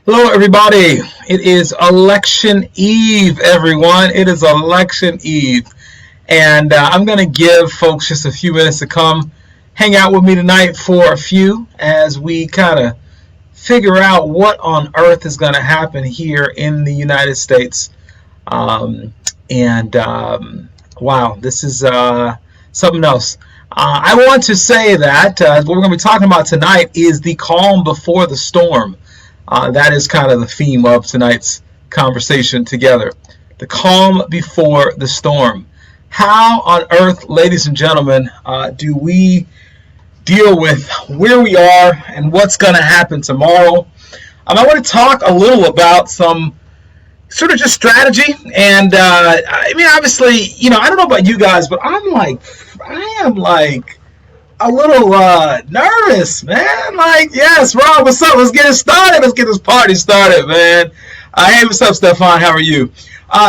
Hello, everybody. It is election eve, everyone. It is election eve. And I'm going to give folks just a few minutes to come hang out with me tonight for a few as we kind of figure out what on earth is going to happen here in the United States. Um, and wow, this is something else. I want to say that what we're going to be talking about tonight is the calm before the storm. That is kind of the theme of tonight's conversation together. The calm before the storm. How on earth, ladies and gentlemen, do we deal with where we are and what's going to happen tomorrow? I want to talk a little about some sort of just strategy. And I mean, obviously, I don't know about you guys, but I am like a little nervous, man. Like, yes, Rob, what's up? Let's get it started. Let's get this party started, man. Hey, what's up, Stefan? How are you?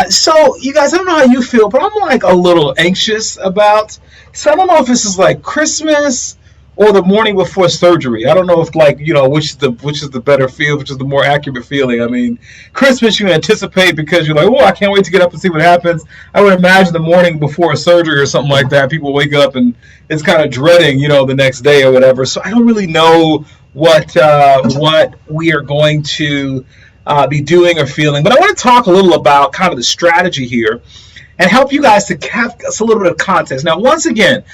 So, you guys, I don't know how you feel, but I'm like a little anxious about. So I don't know if this is like Christmas or the morning before surgery. I don't know if which is the better feel, which is the more accurate feeling. I mean, Christmas you anticipate because you're like, oh, I can't wait to get up and see what happens. I would imagine the morning before a surgery or something like that, people wake up and it's kind of dreading, the next day or whatever. So I don't really know what we are going to be doing or feeling, but I want to talk a little about kind of the strategy here and help you guys to have us a little bit of context. Now, once again,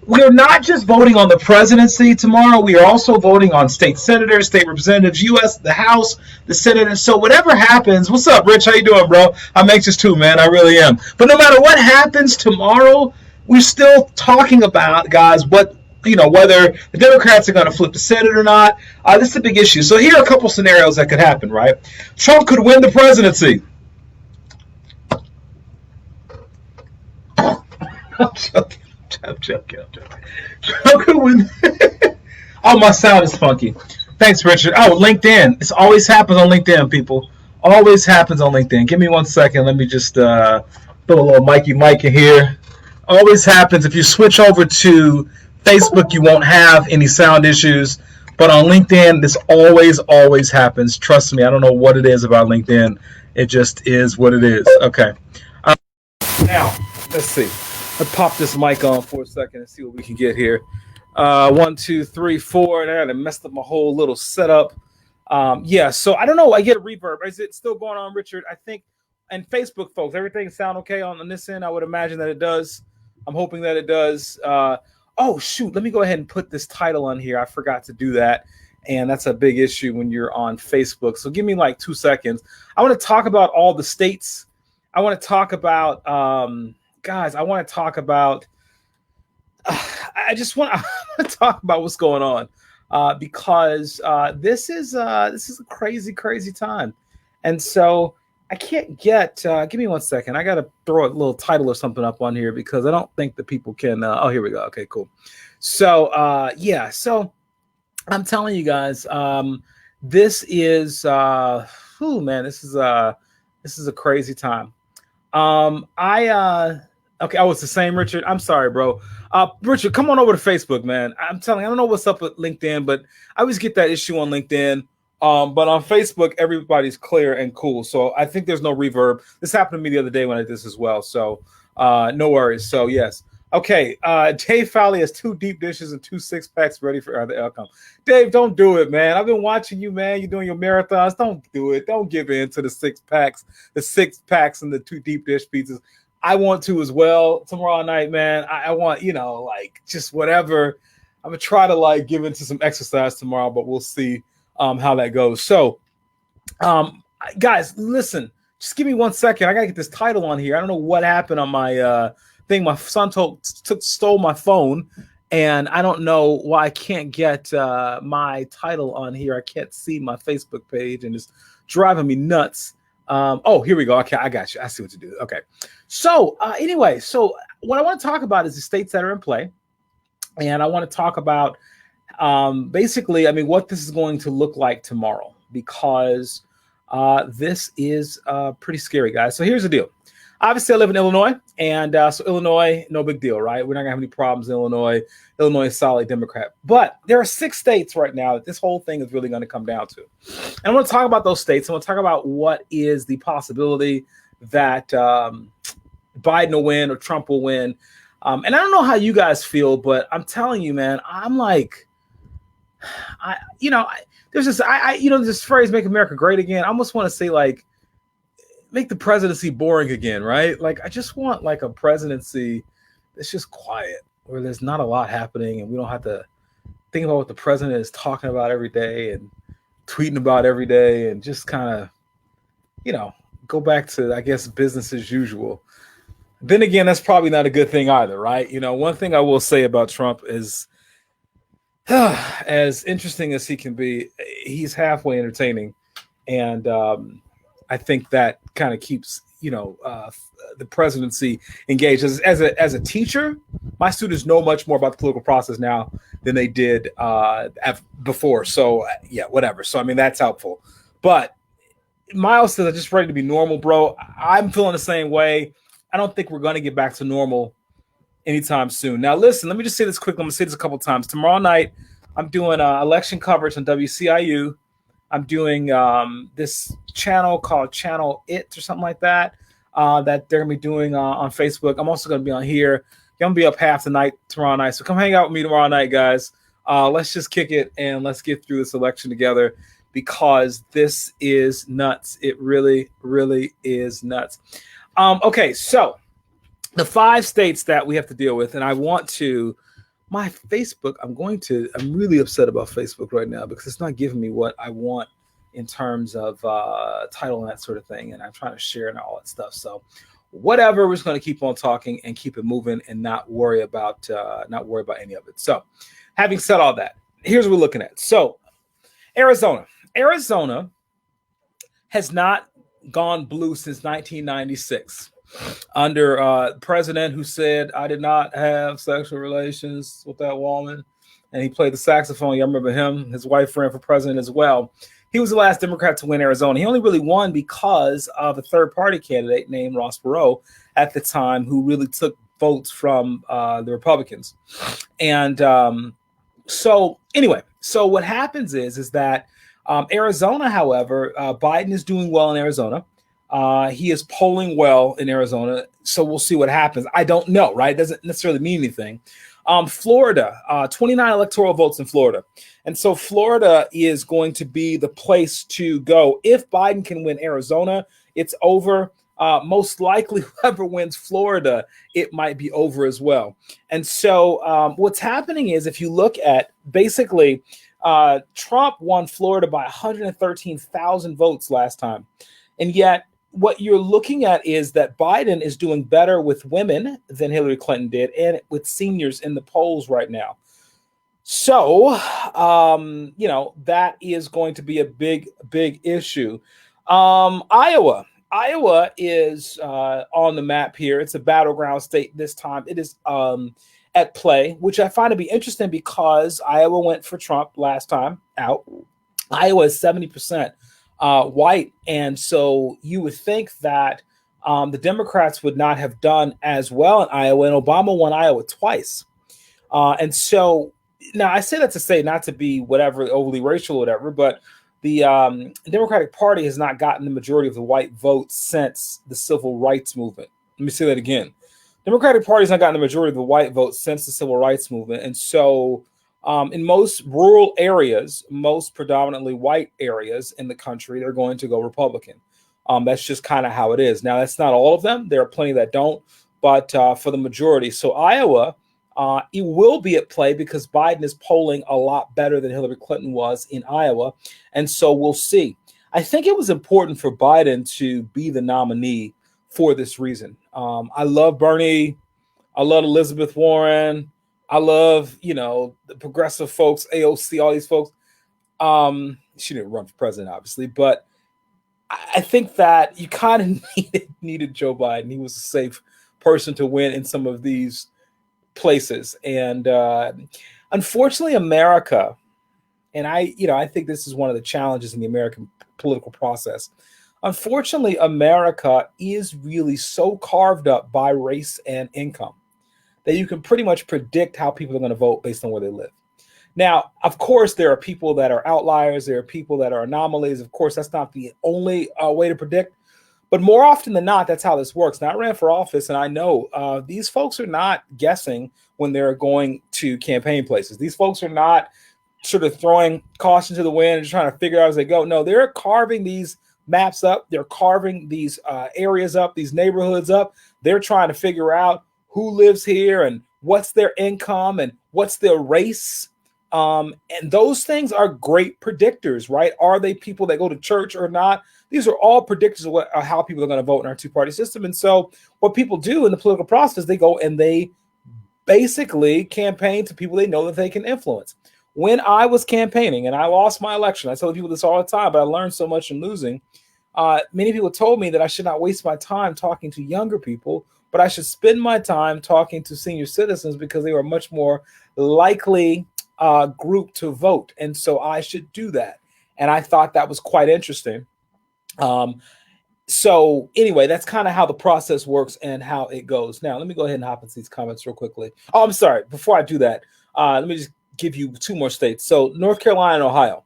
we are not just voting on the presidency tomorrow. We are also voting on state senators, state representatives, U.S., the House, the Senate. And so whatever happens, what's up, Rich? How you doing, bro? I'm anxious too, man. I really am. But no matter what happens tomorrow, we're still talking about, guys, whether the Democrats are going to flip the Senate or not. This is a big issue. So here are a couple scenarios that could happen, right? Trump could win the presidency. I'm joking. I'm joking. Trump could win. Oh, my sound is funky. Thanks, Richard. Oh, LinkedIn. This always happens on LinkedIn, people. Always happens on LinkedIn. Give me 1 second. Let me just throw a little Mikey Mike in here. Always happens. If you switch over to Facebook, you won't have any sound issues. But on LinkedIn, this always happens. Trust me. I don't know what it is about LinkedIn. It just is what it is. Okay. Now, let's see. Let's pop this mic on for a second and see what we can get here. 1, 2, 3, 4. And I messed up my whole little setup. So I don't know. I get a reverb. Is it still going on, Richard? I think. And Facebook, folks, everything sound okay on this end? I would imagine that it does. I'm hoping that it does. Oh, shoot. Let me go ahead and put this title on here. I forgot to do that. And that's a big issue when you're on Facebook. So give me like 2 seconds. I want to talk about all the states. I want to talk about... guys, I want to talk about. I want to talk about what's going on because this is a crazy time, and so I can't get. Give me 1 second. I got to throw a little title or something up on here because I don't think that people can. Oh, here we go. Okay, cool. So so I'm telling you guys, this is. Man, this is a crazy time. Okay, it's the same, Richard. I'm sorry, bro. Richard, come on over to Facebook, man. I'm telling you, I don't know what's up with LinkedIn, but I always get that issue on LinkedIn. But on Facebook, everybody's clear and cool. So I think there's no reverb. This happened to me the other day when I did this as well. So no worries. So yes. Okay. Dave Fowley has 2 deep dishes and 2 6-packs ready for the outcome. Dave, don't do it, man. I've been watching you, man. You're doing your marathons. Don't do it. Don't give in to the 6-packs, and the 2 deep dish pizzas. I want to as well tomorrow night, man. I want, just whatever. I'm going to try to give into some exercise tomorrow, but we'll see how that goes. So, guys, listen, just give me 1 second. I got to get this title on here. I don't know what happened on my thing. My son stole my phone, and I don't know why I can't get my title on here. I can't see my Facebook page, and it's driving me nuts. Here we go. Okay, I got you. I see what to do. Okay. So anyway, what I want to talk about is the states that are in play. And I want to talk about basically, what this is going to look like tomorrow, because this is pretty scary, guys. So here's the deal. obviously I live in Illinois, and so Illinois, no big deal, right? We're not gonna have any problems in Illinois. Illinois is solid Democrat, but there are 6 states right now that this whole thing is really going to come down to. And I want to talk about those states. I want to talk about what is the possibility that Biden will win or Trump will win. And I don't know how you guys feel, but I'm telling you, man, I'm like, there's this phrase, "Make America Great Again." I almost want to say, like, make the presidency boring again, right? Like, I just want like a presidency that's just quiet, where there's not a lot happening, and we don't have to think about what the president is talking about every day and tweeting about every day, and just kind of, go back to, I guess, business as usual. Then again, that's probably not a good thing either, right? One thing I will say about Trump is, as interesting as he can be, he's halfway entertaining. And I think that kind of keeps, the presidency engaged. As a teacher, my students know much more about the political process now than they did before. So, yeah, whatever. So, I mean, that's helpful. But Miles says, "I'm just ready to be normal, bro." I'm feeling the same way. I don't think we're going to get back to normal anytime soon. Now, listen, let me just say this quickly. I'm going to say this a couple of times. Tomorrow night, I'm doing election coverage on WCIU. I'm doing this channel called Channel It or something like that, that they're going to be doing on Facebook. I'm also going to be on here. I'm going to be up half the night tomorrow night. So come hang out with me tomorrow night, guys. Let's just kick it and let's get through this election together, because this is nuts. It really, really is nuts. Okay, so the 5 states that we have to deal with, and I want to, my Facebook, I'm really upset about Facebook right now because it's not giving me what I want in terms of title and that sort of thing. And I'm trying to share and all that stuff. So whatever, we're just going to keep on talking and keep it moving and not worry about any of it. So having said all that, here's what we're looking at. So Arizona has not gone blue since 1996. Under a president who said, "I did not have sexual relations with that woman," and he played the saxophone. You remember him? His wife ran for president as well. He was the last Democrat to win Arizona. He only really won because of a third-party candidate named Ross Perot at the time, who really took votes from the Republicans. And so what happens is that Arizona, however, Biden is doing well in Arizona. He is polling well in Arizona, so we'll see what happens. I don't know, right? It doesn't necessarily mean anything. Florida, 29 electoral votes in Florida. And so Florida is going to be the place to go. If Biden can win Arizona, it's over. Most likely, whoever wins Florida, it might be over as well. And so what's happening is, if you look at basically, Trump won Florida by 113,000 votes last time. And yet, what you're looking at is that Biden is doing better with women than Hillary Clinton did, and with seniors in the polls right now. So, that is going to be a big, big issue. Iowa is on the map here. It's a battleground state this time. It is at play, which I find to be interesting because Iowa went for Trump last time out. Iowa is 70% white. And so you would think that the Democrats would not have done as well in Iowa, and Obama won Iowa twice. And so now I say that to say, not to be whatever overly racial or whatever, but the Democratic Party has not gotten the majority of the white votes since the Civil Rights Movement. Let me say that again. Democratic Party has not gotten the majority of the white votes since the Civil Rights Movement. And so in most rural areas, most predominantly white areas in the country, they're going to go Republican. That's just kind of how it is. Now, that's not all of them. There are plenty that don't, but for the majority. So Iowa, it will be at play because Biden is polling a lot better than Hillary Clinton was in Iowa. And so we'll see. I think it was important for Biden to be the nominee for this reason. I love Bernie. I love Elizabeth Warren. I love, the progressive folks, AOC, all these folks. She didn't run for president, obviously, but I think that you kind of needed Joe Biden. He was a safe person to win in some of these places. And unfortunately, America, and I think this is one of the challenges in the American political process. Unfortunately, America is really so carved up by race and income that you can pretty much predict how people are going to vote based on where they live. Now, of course, there are people that are outliers. There are people that are anomalies. Of course, that's not the only way to predict. But more often than not, that's how this works. Now, I ran for office, and I know these folks are not guessing when they're going to campaign places. These folks are not sort of throwing caution to the wind and trying to figure out as they go. No, they're carving these maps up. They're carving these areas up, these neighborhoods up. They're trying to figure out who lives here and what's their income and what's their race. And those things are great predictors, right? Are they people that go to church or not? These are all predictors of how people are going to vote in our two-party system. And so what people do in the political process, they go and they basically campaign to people they know that they can influence. When I was campaigning and I lost my election, I tell people this all the time, but I learned so much in losing. Many people told me that I should not waste my time talking to younger people, but I should spend my time talking to senior citizens because they were much more likely group to vote. And so I should do that. And I thought that was quite interesting. So anyway, that's kind of how the process works and how it goes. Now, let me go ahead and hop into these comments real quickly. Oh, I'm sorry. Before I do that, let me just give you two more states. So North Carolina and Ohio.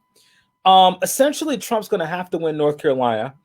Essentially, Trump's going to have to win North Carolina.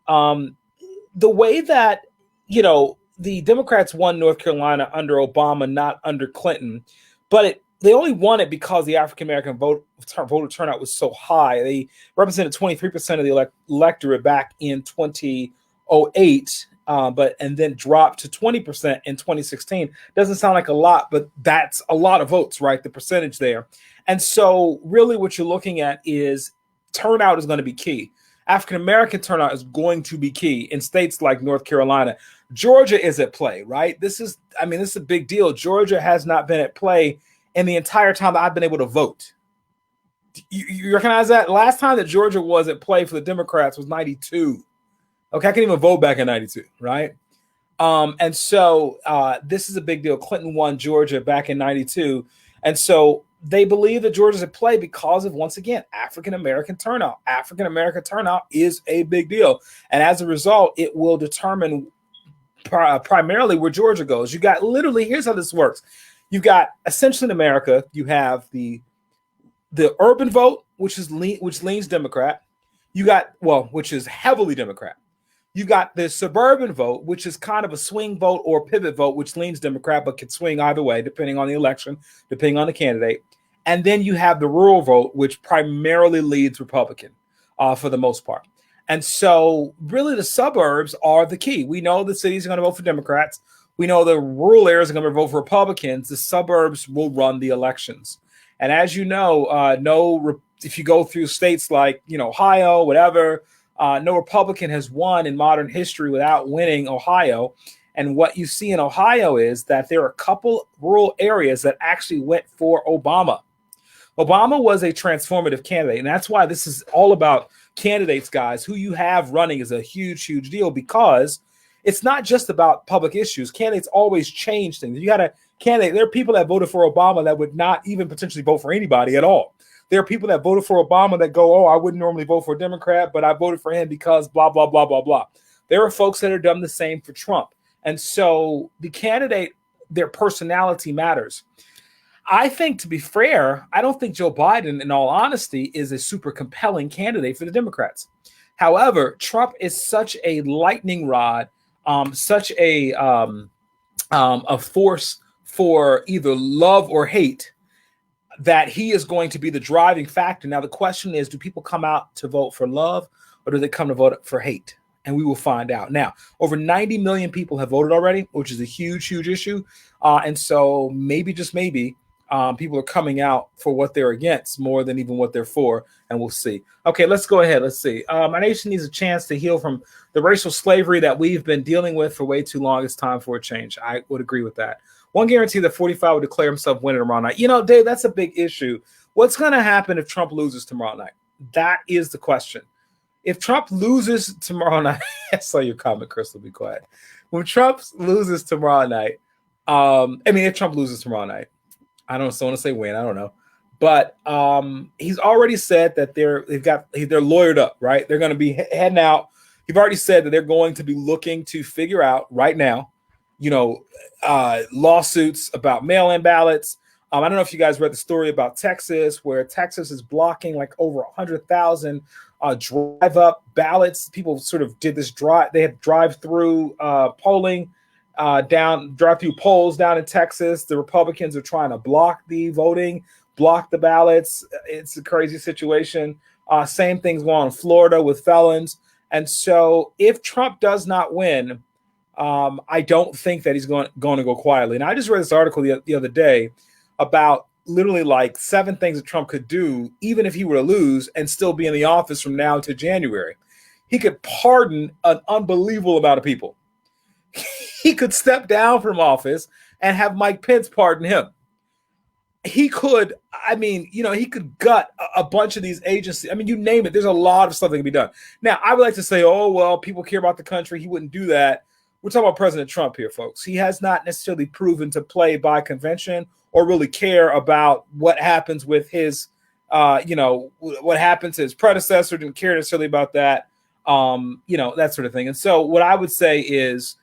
The way that, the Democrats won North Carolina under Obama, not under Clinton, but they only won it because the African-American voter turnout was so high. They represented 23% of the electorate back in 2008, and then dropped to 20% in 2016. Doesn't sound like a lot, but that's a lot of votes, right? The percentage there. And so really what you're looking at is turnout is going to be key. African-American turnout is going to be key in states like North Carolina. Georgia is at play, right? This is a big deal. Georgia has not been at play in the entire time that I've been able to vote. You recognize that? Last time that Georgia was at play for the Democrats was 92. Okay, I couldn't even vote back in 92, right? And so this is a big deal. Clinton won Georgia back in 92. And so they believe that Georgia's at play because of, once again, African-American turnout. African-American turnout is a big deal. And as a result, it will determine primarily where Georgia goes. You got literally, here's how this works. You've got essentially in America, you have the urban vote, which leans Democrat. You got, which is heavily Democrat. You got the suburban vote, which is kind of a swing vote or pivot vote, which leans Democrat, but can swing either way, depending on the election, depending on the candidate. And then you have the rural vote, which primarily leads Republican for the most part. And so really the suburbs are the key. We know the cities are going to vote for Democrats. We know the rural areas are going to vote for Republicans. The suburbs will run the elections. And as you know, if you go through states like, Ohio, whatever, no Republican has won in modern history without winning Ohio. And what you see in Ohio is that there are a couple rural areas that actually went for Obama. Obama was a transformative candidate. And that's why this is all about candidates, guys. Who you have running is a huge, huge deal because it's not just about public issues. Candidates always change things. You got a candidate. There are people that voted for Obama that would not even potentially vote for anybody at all. There are people that voted for Obama that go, I wouldn't normally vote for a Democrat, but I voted for him because blah, blah, blah, blah, blah. There are folks that are done the same for Trump. And so the candidate, their personality matters. I think, to be fair, I don't think Joe Biden, in all honesty, is a super compelling candidate for the Democrats. However, Trump is such a lightning rod, such a force for either love or hate, that he is going to be the driving factor. Now, the question is, do people come out to vote for love or do they come to vote for hate? And we will find out. Now, over 90 million people have voted already, which is a huge, huge issue. And so maybe, just maybe, people are coming out for what they're against more than even what they're for. And we'll see. Okay, let's go ahead. Let's see. Our nation needs a chance to heal from the racial slavery that we've been dealing with for way too long. It's time for a change. I would agree with that. One guarantee that 45 will declare himself winning tomorrow night. Dave, that's a big issue. What's going to happen if Trump loses tomorrow night? That is the question. If Trump loses tomorrow night, I saw your comment, Crystal, be quiet. When Trump loses tomorrow night, if Trump loses tomorrow night, I don't want to say when, I don't know. But he's already said that they're lawyered up, right? They're going to be heading out He's already said that they're going to be looking to figure out right now, lawsuits about mail-in ballots. I don't know if you guys read the story about Texas, where Texas is blocking like over 100,000 drive-up ballots. People sort of did this drive. They had drive-through polling drive-through polls down in Texas. The Republicans are trying to block the voting, block the ballots. It's a crazy situation. Same thing's going on in Florida with felons. And so if Trump does not win, I don't think that he's going to go quietly. And I just read this article the other day about literally like 7 things that Trump could do, even if he were to lose and still be in the office from now to January. He could pardon an unbelievable amount of people. He could step down from office and have Mike Pence pardon him. He could, he could gut a bunch of these agencies. I mean, you name it. There's a lot of stuff that can be done. Now, I would like to say, oh, well, people care about the country. He wouldn't do that. We're talking about President Trump here, folks. He has not necessarily proven to play by convention or really care about what happens with his, what happens to his predecessor. Didn't care necessarily about that, that sort of thing. And so what I would say is,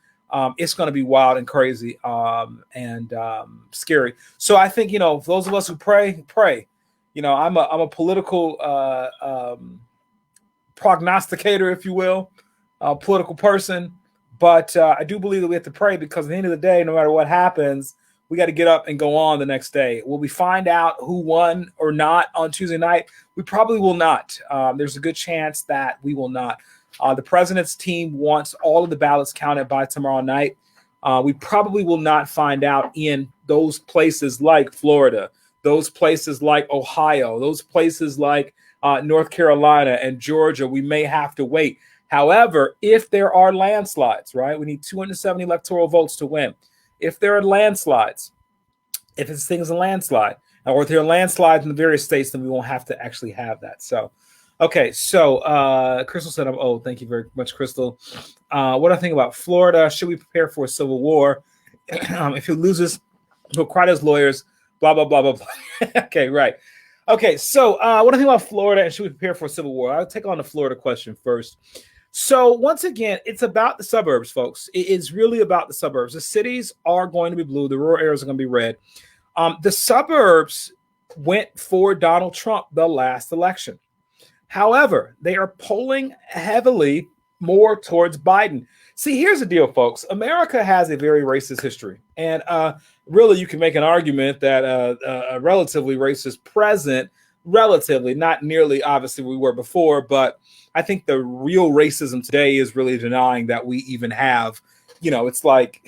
it's going to be wild and crazy and scary. So I think, those of us who pray. I'm a political prognosticator, if you will, a political person. But I do believe that we have to pray, because at the end of the day, no matter what happens, we got to get up and go on the next day. Will we find out who won or not on Tuesday night? We probably will not. There's a good chance that we will not. The president's team wants all of the ballots counted by tomorrow night. We probably will not find out in those places like Florida, those places like Ohio, those places like North Carolina and Georgia. We may have to wait. However, if there are landslides, right, we need 270 electoral votes to win. If there are landslides, if this thing is a landslide, or if there are landslides in the various states, then we won't have to actually have that. So, okay, so Crystal said, I'm old. Thank you very much, Crystal. What do I think about Florida? Should we prepare for a civil war? If he loses, he'll cry to his lawyers, blah, blah, blah, blah, blah. Okay, right. Okay, so what do I think about Florida, and should we prepare for a civil war? I'll take on the Florida question first. So once again, it's about the suburbs, folks. It's really about the suburbs. The cities are going to be blue. The rural areas are going to be red. The suburbs went for Donald Trump the last election. However, they are polling heavily more towards Biden. See, here's the deal, folks. America has a very racist history. And really, you can make an argument that a relatively racist present, relatively, not nearly, obviously, we were before, but I think the real racism today is really denying that we even have, it's like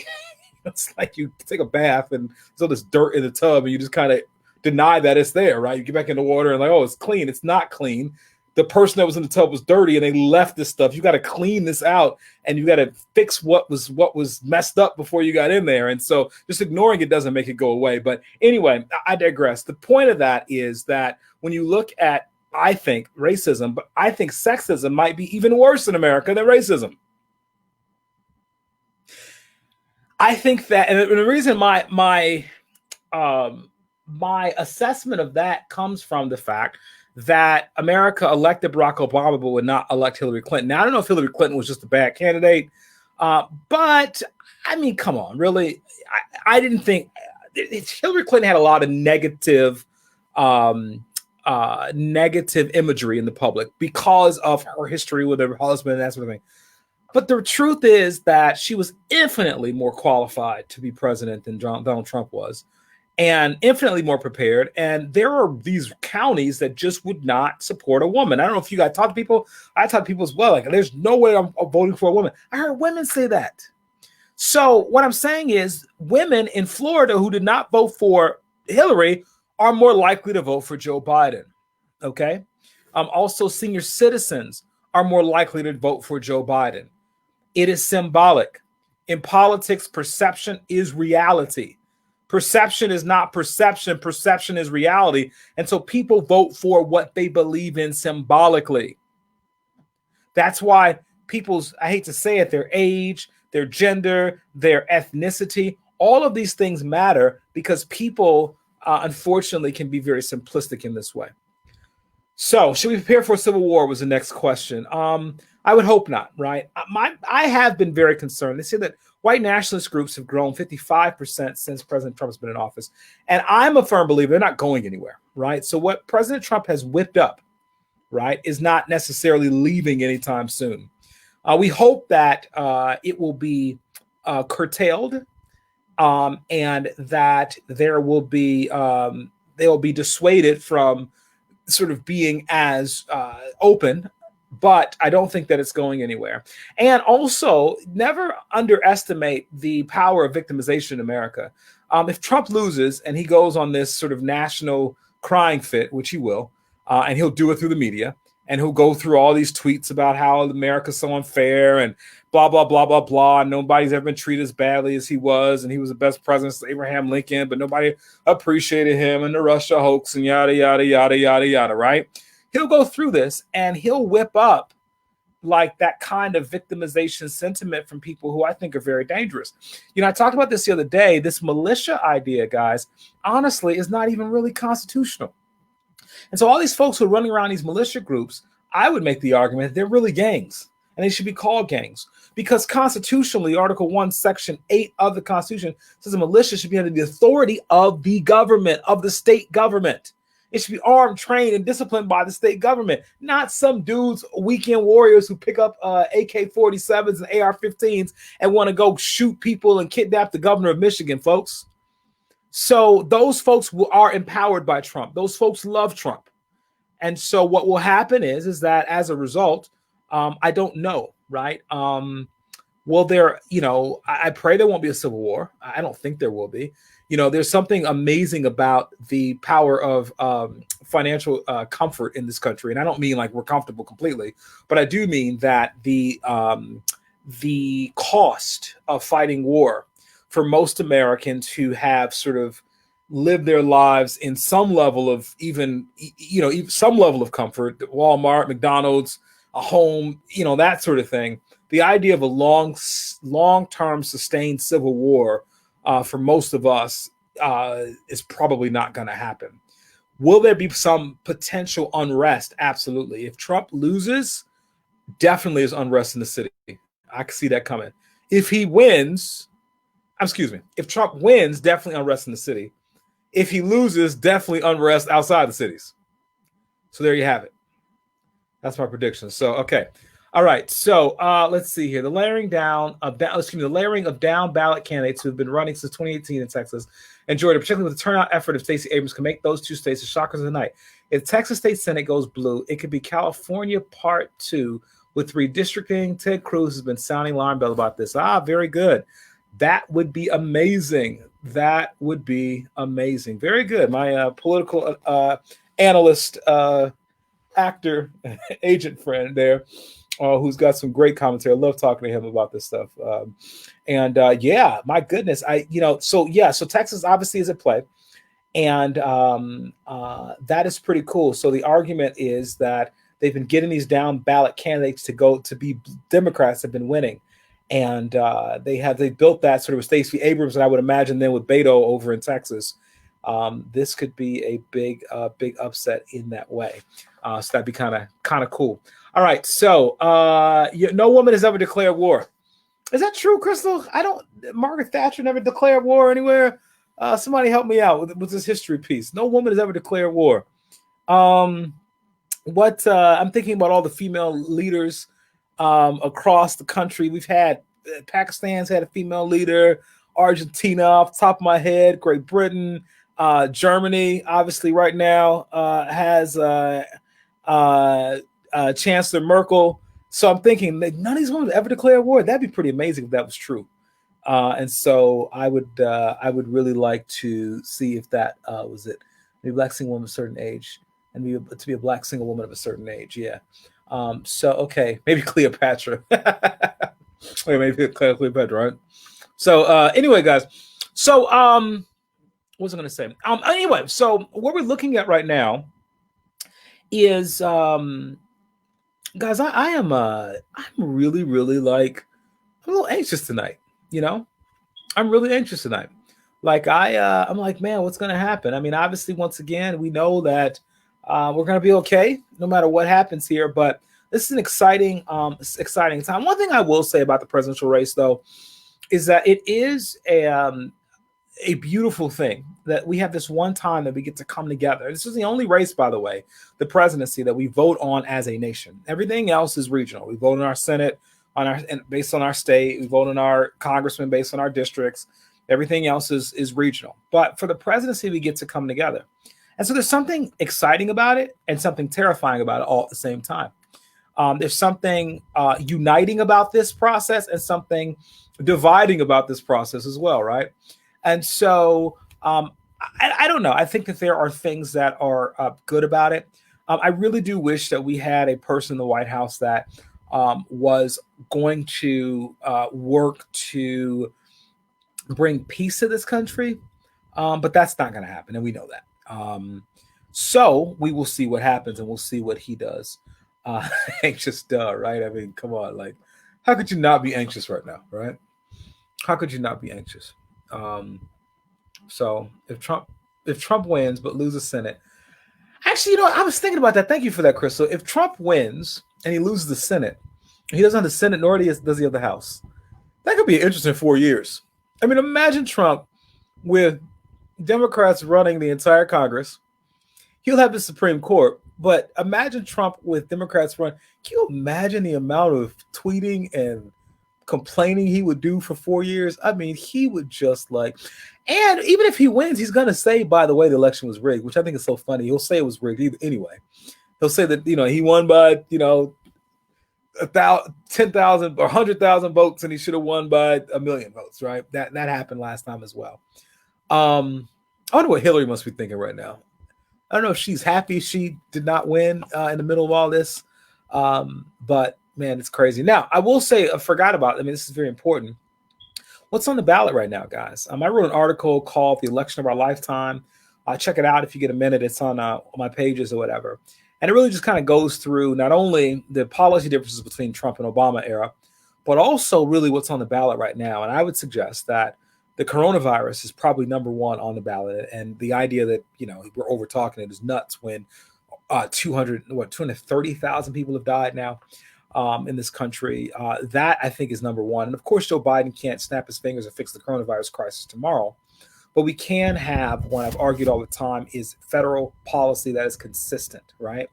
you take a bath and there's all this dirt in the tub and you just kind of deny that it's there, right? You get back in the water and like, oh, it's clean. It's not clean. The person that was in the tub was dirty and they left this stuff. You got to clean this out and you got to fix what was messed up before you got in there. And so just ignoring it doesn't make it go away. But anyway, I digress. The point of that is that when you look at, I think, racism, but I think sexism might be even worse in America than racism. I think that, and the reason my assessment of that comes from the fact that America elected Barack Obama but would not elect Hillary Clinton. Now, I don't know if Hillary Clinton was just a bad candidate, but I mean, come on, really? I didn't think Hillary Clinton had a lot of negative imagery in the public because of her history with her husband and that sort of thing. But the truth is that she was infinitely more qualified to be president than Donald Trump was, and infinitely more prepared. And there are these counties that just would not support a woman. I don't know if you guys talk to people. I talk to people as well. Like, there's no way I'm voting for a woman. I heard women say that. So what I'm saying is women in Florida who did not vote for Hillary are more likely to vote for Joe Biden. Okay. Also, senior citizens are more likely to vote for Joe Biden. It is symbolic. In politics, perception is reality. Perception is not perception. Perception is reality. And so people vote for what they believe in symbolically. That's why people's, I hate to say it, their age, their gender, their ethnicity, all of these things matter because people, unfortunately, can be very simplistic in this way. So, should we prepare for a civil war? Was the next question. I would hope not, right? I have been very concerned. They say that white nationalist groups have grown 55% since President Trump has been in office. And I'm a firm believer they're not going anywhere, right? So, what President Trump has whipped up, right, is not necessarily leaving anytime soon. We hope that it will be curtailed and that there will be they will be dissuaded from sort of being as open, but I don't think that it's going anywhere. And also, never underestimate the power of victimization in America. If Trump loses and he goes on this sort of national crying fit, which he will, and he'll do it through the media, and he'll go through all these tweets about how America's so unfair and blah, blah, blah, blah, blah. And nobody's ever been treated as badly as he was. And he was the best president since Abraham Lincoln, but nobody appreciated him and the Russia hoax and yada, yada, yada, yada, yada, right? He'll go through this and he'll whip up like that kind of victimization sentiment from people who I think are very dangerous. You know, I talked about this the other day. This militia idea, guys, honestly, is not even really constitutional. And so all these folks who are running around these militia groups, I would make the argument that they're really gangs and they should be called gangs because constitutionally, Article 1, Section 8 of the Constitution says a militia should be under the authority of the government, of the state government. It should be armed, trained, and disciplined by the state government, not some dudes, weekend warriors who pick up AK-47s and AR-15s and want to go shoot people and kidnap the governor of Michigan, folks. So those folks are empowered by Trump. Those folks love Trump. And so what will happen is that as a result, I don't know, right? Will there, you know, I pray there won't be a civil war. I don't think there will be. You know, there's something amazing about the power of financial comfort in this country. And I don't mean like we're comfortable completely, but I do mean that the cost of fighting war for most Americans who have sort of lived their lives in some level of even some level of comfort, Walmart, McDonald's, a home, you know, that sort of thing. The idea of a long-term sustained civil war for most of us is probably not going to happen. Will there be some potential unrest? Absolutely. If Trump loses, definitely is unrest in the city. I can see that coming. If Trump wins, definitely unrest in the city. If he loses, definitely unrest outside the cities. So there you have it. That's my prediction. So, okay. All right. So let's see here. The layering of down ballot candidates who have been running since 2018 in Texas and Georgia, particularly with the turnout effort of Stacey Abrams, can make those two states the shockers of the night. If Texas State Senate goes blue, it could be California Part 2 with redistricting. Ted Cruz has been sounding alarm bell about this. Very good. That would be amazing. That would be amazing. Very good. My political analyst, actor, agent friend there, who's got some great commentary. I love talking to him about this stuff. Yeah, my goodness. So Texas obviously is at play. And that is pretty cool. So the argument is that they've been getting these down ballot candidates to be Democrats have been winning. And they built that sort of with Stacey Abrams, and I would imagine then with Beto over in Texas, this could be a big upset in that way. So that'd be kind of cool. All right, so no woman has ever declared war. Is that true, Crystal? Margaret Thatcher never declared war anywhere. Somebody help me out with this history piece. No woman has ever declared war. I'm thinking about all the female leaders across the country. We've had Pakistan's had a female leader, Argentina off the top of my head, Great Britain, Germany obviously right now has Chancellor Merkel. So I'm thinking that none of these women ever declare war. That'd be pretty amazing if that was true. And so I would really like to see if that was it. Maybe a black single woman of a certain age, and to be a black single woman of a certain age. Yeah. So, okay, maybe Cleopatra. Wait, maybe Cleopatra, right? So, anyway, guys. So, what was I going to say? Anyway, so what we're looking at right now is, guys, I'm really, really I'm a little anxious tonight. You know, I'm really anxious tonight. Like I'm like, man, what's going to happen? I mean, obviously, once again, we know that We're going to be okay no matter what happens here. But this is an exciting time. One thing I will say about the presidential race, though, is that it is a beautiful thing that we have this one time that we get to come together. This is the only race, by the way, the presidency, that we vote on as a nation. Everything else is regional. We vote in our Senate based on our state. We vote on our congressmen based on our districts. Everything else is regional. But for the presidency, we get to come together. And so there's something exciting about it and something terrifying about it all at the same time. There's something uniting about this process and something dividing about this process as well, right? And so I don't know. I think that there are things that are good about it. I really do wish that we had a person in the White House that was going to work to bring peace to this country. But that's not going to happen. And we know that. So we will see what happens and we'll see what he does. Anxious, right? I mean, come on. Like, how could you not be anxious right now, right? How could you not be anxious? So if Trump wins but loses Senate, actually, I was thinking about that. Thank you for that, Crystal. If Trump wins and he loses the Senate, he doesn't have the Senate nor does he have the House. That could be an interesting 4 years. I mean, imagine Trump with Democrats running the entire Congress. He'll have the Supreme Court, but imagine Trump with Democrats run. Can you imagine the amount of tweeting and complaining he would do for 4 years? I mean, he would just and even if he wins, he's going to say, by the way, the election was rigged, which I think is so funny. He'll say it was rigged anyway. He'll say that, he won by, 10,000 or 100,000 votes and he should have won by 1 million votes, right? That happened last time as well. I wonder what Hillary must be thinking right now. I don't know if she's happy she did not win in the middle of all this. But man, it's crazy. Now, I will say, I forgot about it. I mean, this is very important. What's on the ballot right now, guys? I wrote an article called The Election of Our Lifetime. Check it out if you get a minute. It's on my pages or whatever. And it really just kind of goes through not only the policy differences between Trump and Obama era, but also really what's on the ballot right now. And I would suggest that the coronavirus is probably number one on the ballot. And the idea that, we're over talking it is nuts when 230,000 people have died now in this country. That I think is number one. And of course, Joe Biden can't snap his fingers and fix the coronavirus crisis tomorrow. But we can have, what I've argued all the time, is federal policy that is consistent, right?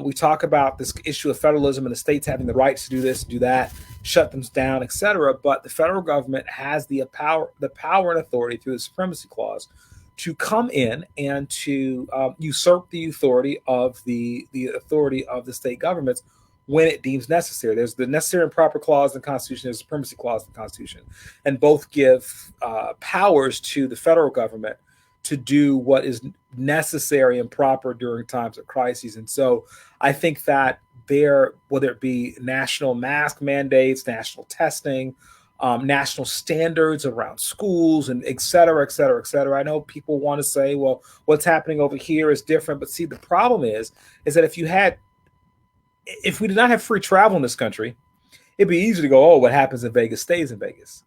We talk about this issue of federalism and the states having the rights to do this, do that, shut them down, et cetera. But the federal government has the power and authority through the Supremacy Clause to come in and to usurp the authority of the authority of the state governments when it deems necessary. There's the necessary and proper clause in the Constitution, there's the supremacy clause in the Constitution, and both give powers to the federal government to do what is necessary and proper during times of crises. And so I think that whether it be national mask mandates, national testing, national standards around schools, and et cetera, et cetera, et cetera. I know people want to say, well, what's happening over here is different. But see, the problem is that if we did not have free travel in this country, it'd be easy to go, oh, what happens in Vegas stays in Vegas.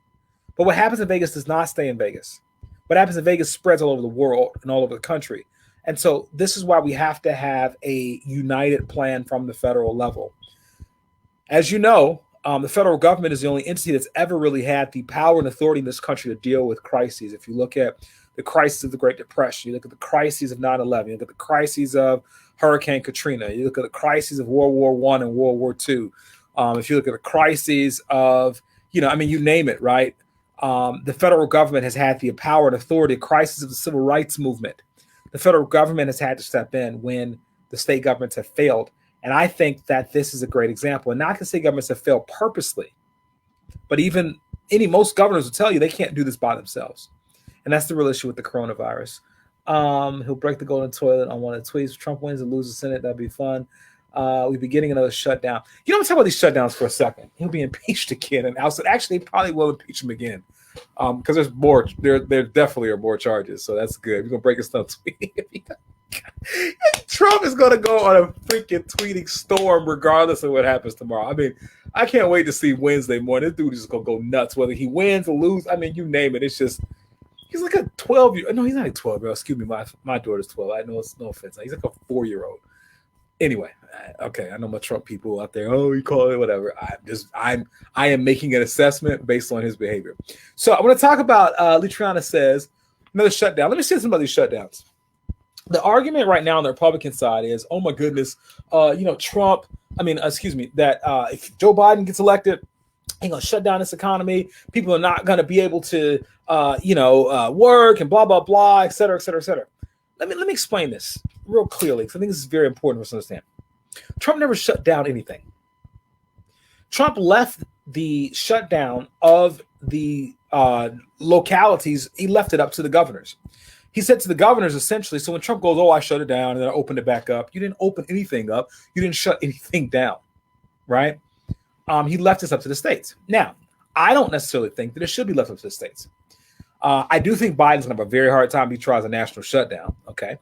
But what happens in Vegas does not stay in Vegas. What happens in Vegas spreads all over the world and all over the country. And so this is why we have to have a united plan from the federal level. As you know, the federal government is the only entity that's ever really had the power and authority in this country to deal with crises. If you look at the crisis of the Great Depression, you look at the crises of 9/11, you look at the crises of Hurricane Katrina, you look at the crises of World War I and World War II. If you look at the crises of, you name it, right? The federal government has had the power and authority. Crisis of the civil rights movement. The federal government has had to step in when the state governments have failed. And I think that this is a great example. And not the state governments have failed purposely, but most governors will tell you they can't do this by themselves. And that's the real issue with the coronavirus. He'll break the golden toilet on one of the tweets. If Trump wins and loses the Senate, that'd be fun. We'd be getting another shutdown. I'm talking about these shutdowns for a second. He'll be impeached again. And actually, probably will impeach him again. Because there's more. There definitely are more charges. So that's good. We're going to break his thumb tweeting. Trump is going to go on a freaking tweeting storm regardless of what happens tomorrow. I mean, I can't wait to see Wednesday morning. This dude is just going to go nuts. Whether he wins or loses, you name it. It's just, He's like a 12-year. No, he's not a 12-year-old. Excuse me, my daughter's 12. I know it's no offense. He's like a 4-year-old. Anyway, okay, I know my Trump people out there. Oh, you call it whatever. I am making an assessment based on his behavior. So I want to talk about Luciana says another shutdown. Let me say something about these shutdowns. The argument right now on the Republican side is, oh my goodness, Trump. That if Joe Biden gets elected, he's gonna shut down this economy. People are not gonna be able to, work and blah blah blah, et cetera, et cetera, et cetera. Let me explain this real clearly, because I think this is very important for us to understand. Trump never shut down anything. Trump left the shutdown of the localities. He left it up to the governors. He said to the governors, essentially, so when Trump goes, oh, I shut it down and then I opened it back up. You didn't open anything up. You didn't shut anything down, right? He left this up to the states. Now, I don't necessarily think that it should be left up to the states. I do think Biden's going to have a very hard time if he tries a national shutdown, okay?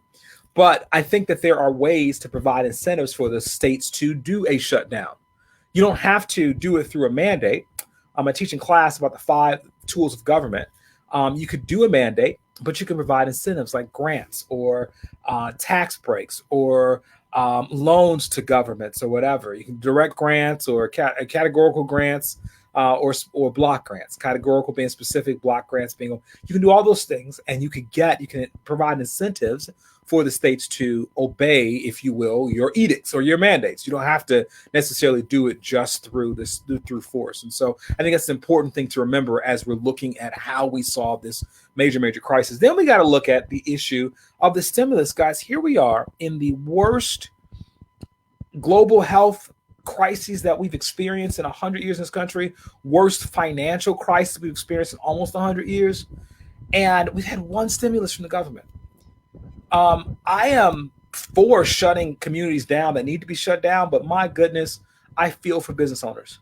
But I think that there are ways to provide incentives for the states to do a shutdown. You don't have to do it through a mandate. I'm teaching class about the 5 tools of government. You could do a mandate, but you can provide incentives like grants or tax breaks or loans to governments or whatever. You can direct grants or categorical grants or block grants. Categorical being specific, block grants being. You can do all those things, and you can provide incentives for the states to obey, if you will, your edicts or your mandates. You don't have to necessarily do it just through force. And so I think that's an important thing to remember as we're looking at how we solve this major crisis. Then we got to look at the issue of the stimulus, guys. Here we are in the worst global health crises that we've experienced in 100 years in this country, worst financial crisis we've experienced in almost 100 years. And we've had one stimulus from the government. I am for shutting communities down that need to be shut down, but my goodness, I feel for business owners.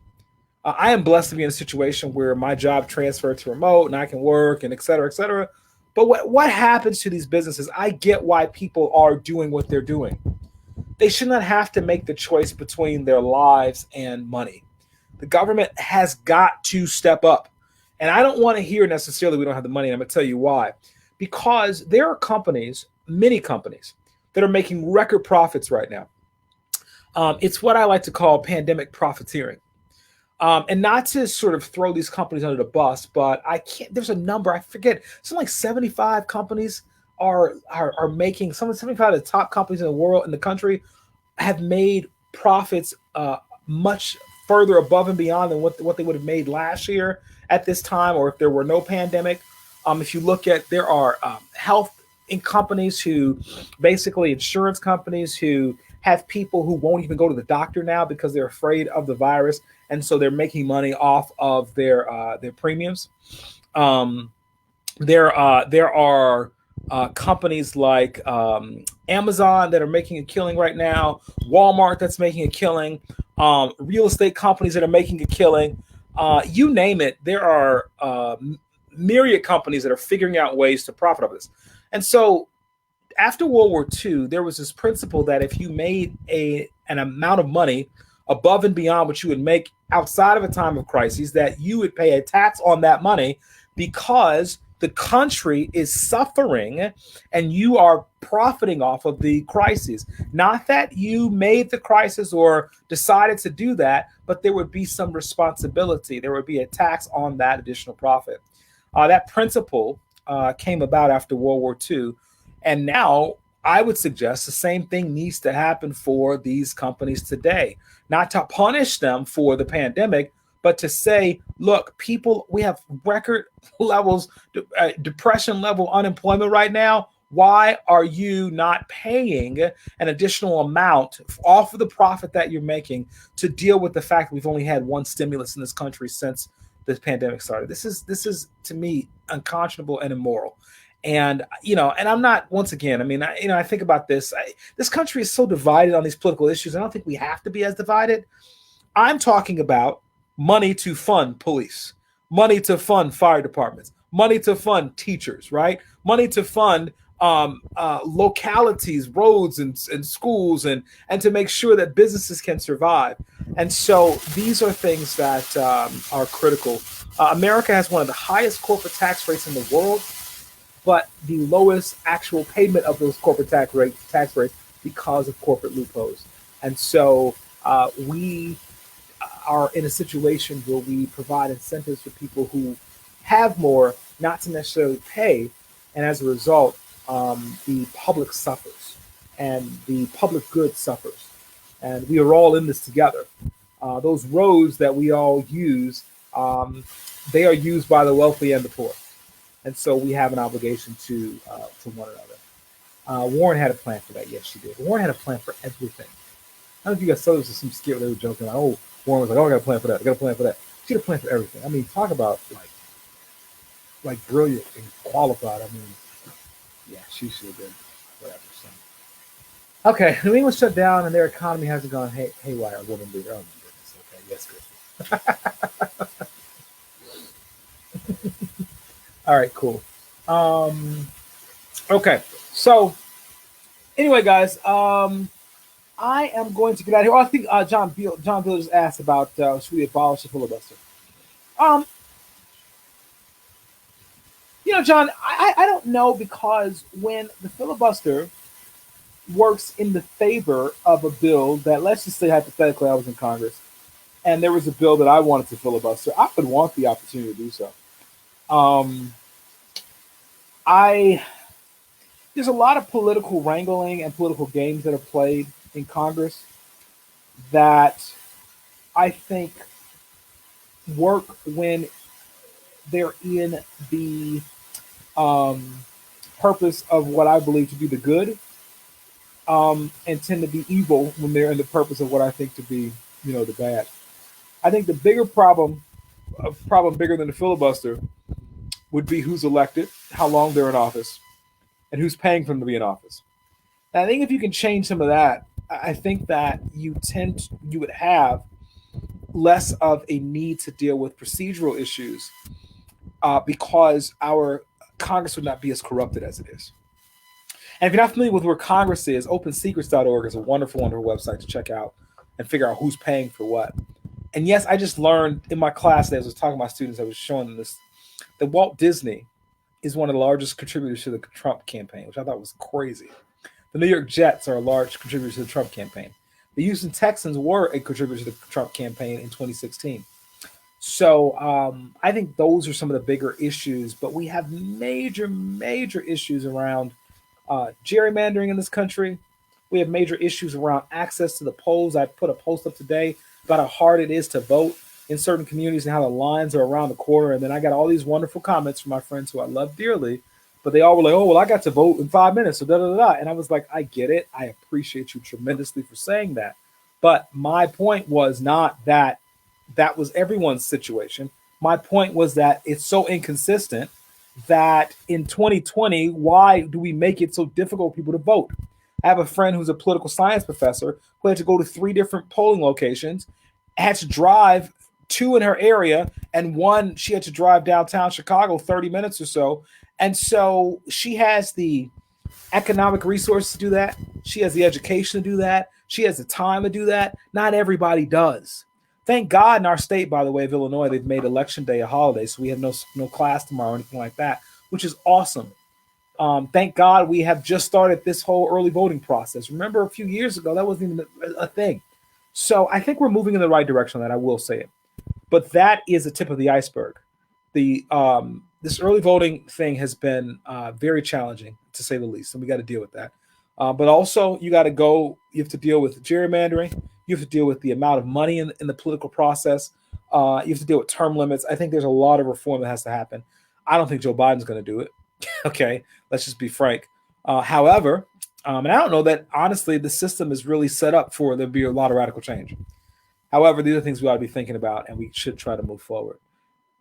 I am blessed to be in a situation where my job transferred to remote and I can work and et cetera, et cetera. But what happens to these businesses? I get why people are doing what they're doing. They should not have to make the choice between their lives and money. The government has got to step up. And I don't want to hear necessarily we don't have the money. And I'm going to tell you why. Because there are companies, many companies, that are making record profits right now. It's what I like to call pandemic profiteering. And not to sort of throw these companies under the bus, but there's a number, I forget, something like 75 companies are making, 75 of the top companies in the world, in the country, have made profits much further above and beyond than what they would have made last year at this time, or if there were no pandemic. If you look at, there are health companies who, basically insurance companies who have people who won't even go to the doctor now because they're afraid of the virus, and so they're making money off of their premiums. There are companies like Amazon that are making a killing right now, Walmart that's making a killing, real estate companies that are making a killing. You name it, there are myriad companies that are figuring out ways to profit off this. And so after World War II, there was this principle that if you made an amount of money above and beyond what you would make outside of a time of crisis, that you would pay a tax on that money because the country is suffering and you are profiting off of the crisis. Not that you made the crisis or decided to do that, but there would be some responsibility. There would be a tax on that additional profit. That principle came about after World War II. And now I would suggest the same thing needs to happen for these companies today. Not to punish them for the pandemic, but to say, look, people, we have record levels, depression level unemployment right now. Why are you not paying an additional amount off of the profit that you're making to deal with the fact that we've only had one stimulus in this country since this pandemic started? This is to me unconscionable and immoral. And, and I'm not, once again, I think about this. This country is so divided on these political issues. I don't think we have to be as divided. I'm talking about money to fund police, money to fund fire departments, money to fund teachers, right? Money to fund localities, roads and schools, and to make sure that businesses can survive. And so these are things that are critical. America has one of the highest corporate tax rates in the world. but the lowest actual payment of those corporate tax rates because of corporate loopholes. And so we are in a situation where we provide incentives for people who have more not to necessarily pay, and as a result, the public suffers and the public good suffers, and we are all in this together. Those roads that we all use, they are used by the wealthy and the poor, and so we have an obligation to one another. Warren had a plan for that. Yes, she did. Warren had a plan for everything. I don't know if you guys saw this was some skit where they were joking. Like, oh, Warren was like, "Oh, I got a plan for that. I got a plan for that." She had a plan for everything. I mean, talk about like brilliant and qualified. I mean, yeah, she should have been whatever. So. Okay, New England shut down and their economy hasn't gone haywire. Woman leader. Oh my goodness. Okay, yes, good. All right, cool. Okay, so anyway, guys, I am going to get out of here. Oh, I think John Beal just asked about should we abolish the filibuster? John, I don't know, because when the filibuster works in the favor of a bill that, let's just say hypothetically, I was in Congress and there was a bill that I wanted to filibuster, I would want the opportunity to do so. There's a lot of political wrangling and political games that are played in Congress that I think work when they're in the purpose of what I believe to be the good, and tend to be evil when they're in the purpose of what I think to be, the bad. I think the bigger problem bigger than the filibuster, would be who's elected, how long they're in office, and who's paying for them to be in office. And I think if you can change some of that, I think that you would have less of a need to deal with procedural issues, because our Congress would not be as corrupted as it is. And if you're not familiar with where Congress is, opensecrets.org is a wonderful, wonderful website to check out and figure out who's paying for what. And yes, I just learned in my class that I was talking to my students, I was showing them this, that Walt Disney is one of the largest contributors to the Trump campaign, which I thought was crazy. The New York Jets are a large contributor to the Trump campaign. The Houston Texans were a contributor to the Trump campaign in 2016. So I think those are some of the bigger issues, but we have major, major issues around gerrymandering in this country. We have major issues around access to the polls. I put a post up today about how hard it is to vote in certain communities and how the lines are around the corner. And then I got all these wonderful comments from my friends who I love dearly, but they all were like, "Oh, well, I got to vote in 5 minutes." So da da da. And I was like, I get it. I appreciate you tremendously for saying that. But my point was not that that was everyone's situation. My point was that it's so inconsistent that in 2020, why do we make it so difficult for people to vote? I have a friend who's a political science professor who had to go to 3 different polling locations, had to drive 2 in her area, and 1 she had to drive downtown Chicago 30 minutes or so. And so she has the economic resources to do that. She has the education to do that. She has the time to do that. Not everybody does. Thank God in our state, by the way, of Illinois, they've made Election Day a holiday, so we have no class tomorrow or anything like that, which is awesome. Thank God we have just started this whole early voting process. Remember, a few years ago, that wasn't even a thing. So I think we're moving in the right direction on that, I will say it. But that is the tip of the iceberg. This early voting thing has been very challenging, to say the least, and we got to deal with that. But also, you have to deal with gerrymandering. You have to deal with the amount of money in the political process. You have to deal with term limits. I think there's a lot of reform that has to happen. I don't think Joe Biden's going to do it. Okay, let's just be frank. However, and I don't know that, honestly, the system is really set up for there to be a lot of radical change. However, these are things we ought to be thinking about, and we should try to move forward.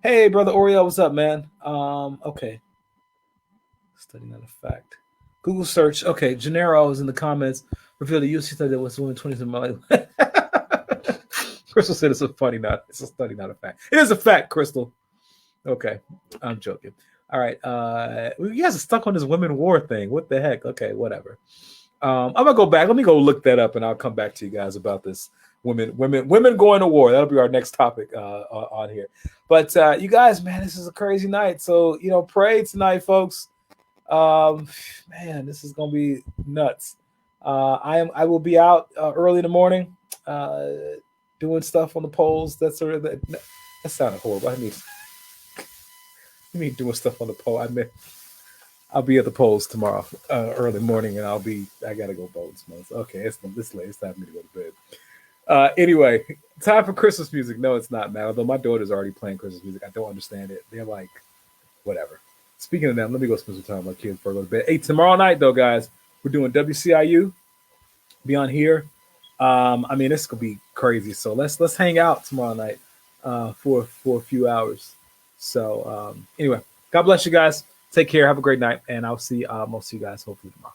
Hey, brother Oriel, what's up, man? Okay. Study not a fact. Google search. Okay, Gennaro is in the comments. Revealed the UC study that was women 20s in Mali. Crystal said it's a study, not a fact. It is a fact, Crystal. Okay, I'm joking. All right, you guys are stuck on this women war thing. What the heck? Okay, whatever. I'm gonna go back. Let me go look that up, and I'll come back to you guys about this women going to war. That'll be our next topic on here. But you guys, man, this is a crazy night. So pray tonight, folks. Man, this is gonna be nuts. I will be out early in the morning, doing stuff on the polls. That sounded horrible. I mean doing stuff on the poll. I'll be at the polls tomorrow, early morning, and I gotta go vote. Okay, this late. It's time for me to go to bed. Anyway, time for Christmas music. No, it's not, man. Although my daughter's already playing Christmas music, I don't understand it. They're like, whatever. Speaking of them, let me go spend some time with my kids for a little bit. Hey, tomorrow night though, guys, we're doing WCIU. Be on here. I mean, this could be crazy. So let's hang out tomorrow night for a few hours. So anyway, God bless you guys. Take care. Have a great night, and I'll see most of you guys hopefully tomorrow.